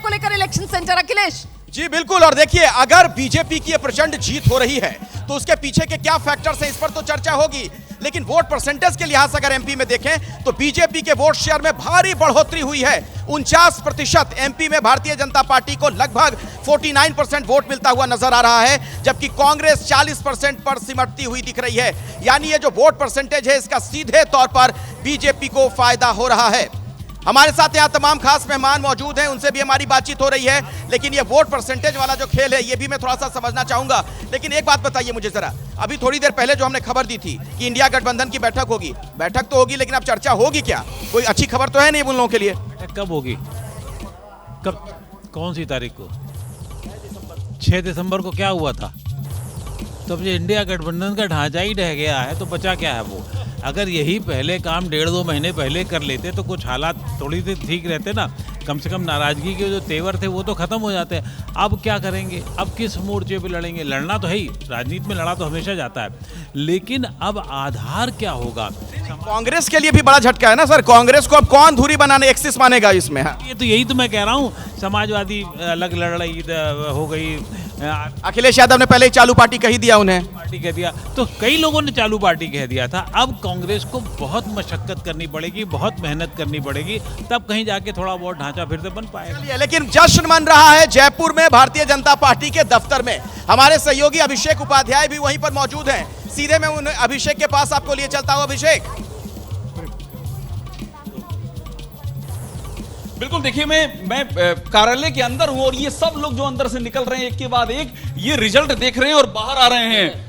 को लेकर election centre Akhilesh. जी बिल्कुल, और देखिए अगर बीजेपी की प्रचंड जीत हो रही है तो उसके पीछे के क्या फैक्टर्स हैं इस पर तो चर्चा होगी, लेकिन वोट परसेंटेज के लिहाज से अगर एमपी में देखें तो बीजेपी के वोट शेयर में भारी बढ़ोतरी हुई है। 49% एमपी में भारतीय जनता पार्टी को लगभग 49% वोट मिलता हुआ नजर आ रहा है, जबकि कांग्रेस 40% पर सिमटती हुई दिख रही है। यानी ये जो वोट परसेंटेज है इसका सीधे तौर पर बीजेपी को फायदा हो रहा है। हमारे साथ यहाँ तमाम खास मेहमान मौजूद हैं, उनसे भी हमारी बातचीत हो रही है, लेकिन ये वोट परसेंटेज वाला जो खेल है ये भी मैं थोड़ा सा समझना चाहूंगा। लेकिन एक बात बताइए मुझे जरा, अभी थोड़ी देर पहले जो हमने खबर दी थी कि इंडिया गठबंधन की बैठक होगी, बैठक तो होगी लेकिन अब चर्चा होगी क्या? कोई अच्छी खबर तो है नहीं उन लोगों के लिए? कब होगी? कब? कौन सी तारीख को? 6 दिसंबर को क्या हुआ था? तो अब ये इंडिया गठबंधन का ढांचा ही रह गया है तो बचा क्या है वो? अगर यही पहले काम 1.5-2 महीने पहले कर लेते तो कुछ हालात थोड़ी देर ठीक रहते ना, कम से कम नाराजगी के जो तेवर थे वो तो खत्म हो जाते हैं। अब क्या करेंगे? अब किस मोर्चे पे लड़ेंगे? लड़ना तो है ही, राजनीति में लड़ा तो हमेशा जाता है, लेकिन अब आधार क्या होगा? कांग्रेस के लिए भी बड़ा झटका है ना सर, कांग्रेस को अब कौन धुरी बनाने एक्सिस मानेगा इसमें? ये तो यही तो मैं कह रहा हूँ, समाजवादी अलग लड़ रही हो गई, अखिलेश यादव ने पहले ही चालू पार्टी कह ही दिया, उन्हें पार्टी कह दिया, तो कई लोगों ने चालू पार्टी कह दिया था। अब कांग्रेस को बहुत मशक्कत करनी पड़ेगी, बहुत मेहनत करनी पड़ेगी, तब कहीं जाके थोड़ा बहुत ढांचा फिर से बन पाएगा। लेकिन जश्न मन रहा है जयपुर में भारतीय जनता पार्टी के दफ्तर में। हमारे सहयोगी अभिषेक उपाध्याय भी वहीं पर मौजूद हैं। सीधे मैं अभिषेक के पास आपको लिए चलता हूं। अभिषेक, बिल्कुल, देखिए मैं कार्यालय के अंदर हूं और ये सब लोग जो अंदर से निकल रहे हैं एक के बाद एक, ये रिजल्ट देख रहे हैं और बाहर आ रहे हैं।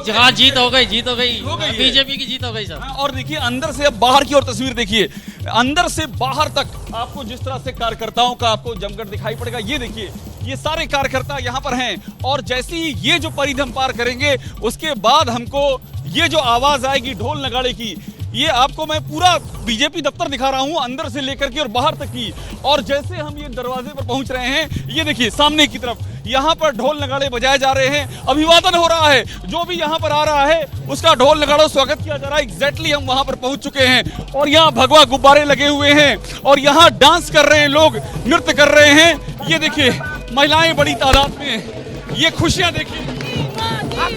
हाँ, जीत हो गई बीजेपी की जीत हो गई सर। और देखिए अंदर से अब बाहर की और तस्वीर देखिए, अंदर से बाहर तक आपको जिस तरह से कार्यकर्ताओं का आपको जमघट दिखाई पड़ेगा। ये देखिए, ये सारे कार्यकर्ता यहाँ पर हैं और जैसे ही ये जो परिधम पार करेंगे उसके बाद हमको ये जो आवाज आएगी ढोल नगाड़े की, ये आपको मैं पूरा बीजेपी दफ्तर दिखा रहा हूं अंदर से लेकर के और बाहर तक की। और जैसे हम ये दरवाजे पर पहुंच रहे हैं, ये देखिए सामने की तरफ यहाँ पर ढोल नगाड़े बजाए जा रहे हैं, अभिवादन हो रहा है। जो भी यहाँ पर आ रहा है उसका ढोल नगाड़ों स्वागत किया जा रहा है। एग्जैक्टली हम वहां पर पहुंच चुके हैं और यहाँ भगवा गुब्बारे लगे हुए हैं और यहाँ डांस कर रहे हैं लोग, नृत्य कर रहे हैं। ये देखिए महिलाएं बड़ी तादाद में, ये खुशियां देखिए,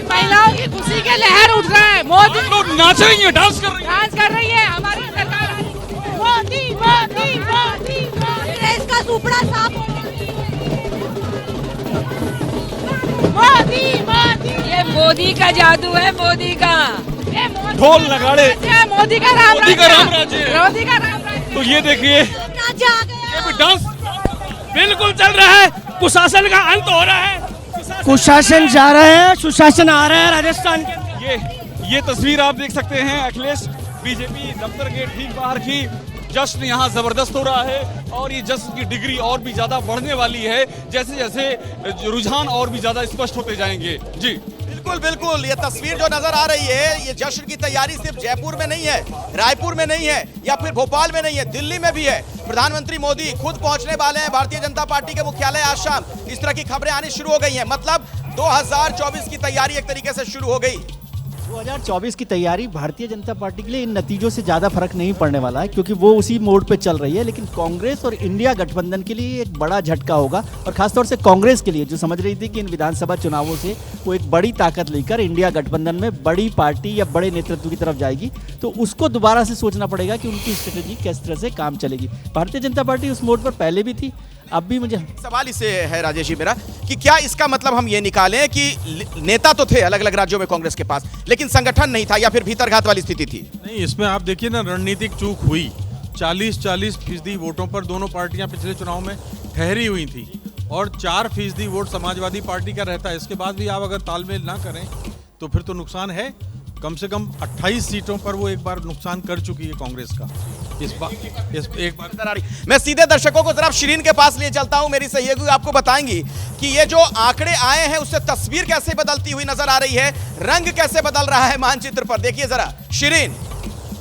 महिलाओं की खुशी के लहर उठ रहा है। मोदी लोग नाच रही है, डांस कर रही है, हमारी सरकार। मोदी मोदी मोदी मोदी का सुपड़ा साफ हो मोदी मोदी, ये मोदी का जादू है, मोदी का ढोल नगाड़े, मोदी का राम राज्य, मोदी का राम राज्य। तो ये देखिए ये भी डांस बिल्कुल चल रहा है, कुशासन का अंत हो रहा है, कुशासन जा रहा है, सुशासन आ रहा है राजस्थान के। ये तस्वीर आप देख सकते हैं अखिलेश, बीजेपी दफ्तर के ठीक बाहर की। जश्न यहाँ जबरदस्त हो रहा है और ये जश्न की डिग्री और भी ज्यादा बढ़ने वाली है जैसे जैसे रुझान और भी ज्यादा स्पष्ट होते जाएंगे। जी बिल्कुल बिल्कुल, ये तस्वीर जो नजर आ रही है, ये जश्न की तैयारी सिर्फ जयपुर में नहीं है, रायपुर में नहीं है या फिर भोपाल में नहीं है, दिल्ली में भी है। प्रधानमंत्री मोदी खुद पहुंचने वाले हैं भारतीय जनता पार्टी के मुख्यालय आज शाम। इस तरह की खबरें आनी शुरू हो गई हैं, मतलब 2024 की तैयारी एक तरीके से शुरू हो गई। 2024 की तैयारी भारतीय जनता पार्टी के लिए इन नतीजों से ज़्यादा फर्क नहीं पड़ने वाला है क्योंकि वो उसी मोड पे चल रही है, लेकिन कांग्रेस और इंडिया गठबंधन के लिए एक बड़ा झटका होगा और खासतौर से कांग्रेस के लिए जो समझ रही थी कि इन विधानसभा चुनावों से वो एक बड़ी ताकत लेकर इंडिया गठबंधन में बड़ी पार्टी या बड़े नेतृत्व की तरफ जाएगी, तो उसको दोबारा से सोचना पड़ेगा कि उनकी स्ट्रेटेजी किस तरह से काम चलेगी। भारतीय जनता पार्टी उस मोड पर पहले भी थी, अब भी। मुझे सवाल इससे है राजेश जी मेरा कि क्या इसका मतलब हम ये निकालें कि नेता तो थे अलग अलग राज्यों में कांग्रेस के पास, लेकिन संगठन नहीं था या फिर भीतरघात वाली स्थिति थी? नहीं, इसमें आप देखिए ना, रणनीतिक चूक हुई। 40-40% वोटों पर दोनों पार्टियां पिछले चुनाव में ठहरी हुई थी और 4% वोट समाजवादी पार्टी का रहता है। इसके बाद भी आप अगर तालमेल ना करें तो फिर तो नुकसान है। कम से कम 28 सीटों पर वो एक बार नुकसान कर चुकी है कांग्रेस का। एक बार मैं सीधे दर्शकों को जरा शिरीन के पास लिए चलता हूं। मेरी सहयोगी आपको बताएंगी कि ये जो आंकड़े आए हैं उससे तस्वीर कैसे बदलती हुई नजर आ रही है, रंग कैसे बदल रहा है मानचित्र पर। देखिए जरा शिरीन।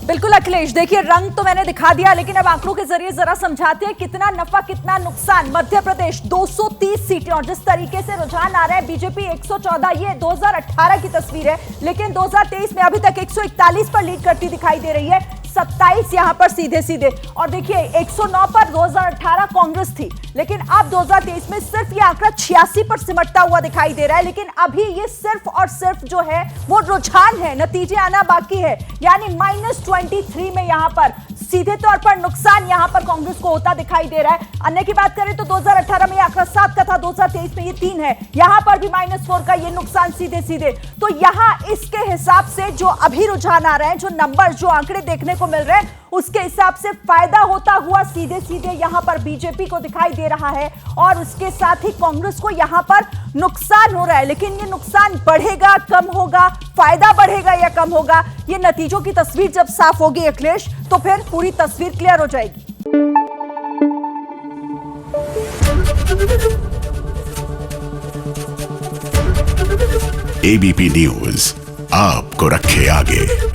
बिल्कुल अखिलेश, देखिए रंग तो मैंने दिखा दिया, लेकिन अब आंकड़ों के जरिए जरा समझाते हैं कितना नफा कितना नुकसान। मध्य प्रदेश 230 सीटें और जिस तरीके से रुझान आ रहा है, बीजेपी 114, ये 2018 की तस्वीर है, लेकिन 2023 में अभी तक 141 पर लीड करती दिखाई दे रही है। 27 यहां पर सीधे सीधे। और देखिए 109 पर 2018 कांग्रेस थी, लेकिन अब 2023 में सिर्फ ये आंकड़ा 86 पर सिमटता हुआ दिखाई दे रहा है। लेकिन अभी ये सिर्फ और सिर्फ जो है वो रुझान है, नतीजे आना बाकी है। यानी -23 में यहां पर सीधे तौर पर नुकसान यहां पर कांग्रेस को होता दिखाई दे रहा है। अन्य की बात करें तो 2018 में ये आंकड़ा 7 का था, 2023 में ये 3 है, यहां पर भी -4 का ये नुकसान सीधे सीधे। तो यहां इसके हिसाब से जो अभी रुझान आ रहे हैं, जो नंबर, जो आंकड़े देखने को मिल रहे हैं, उसके हिसाब से फायदा होता हुआ सीधे सीधे यहां पर बीजेपी को दिखाई दे रहा है और उसके साथ ही कांग्रेस को यहां पर नुकसान हो रहा है। लेकिन ये नुकसान बढ़ेगा, कम होगा, फायदा बढ़ेगा या कम होगा, ये नतीजों की तस्वीर जब साफ होगी अखिलेश, तो फिर पूरी तस्वीर क्लियर हो जाएगी। एबीपी न्यूज आपको रखे आगे।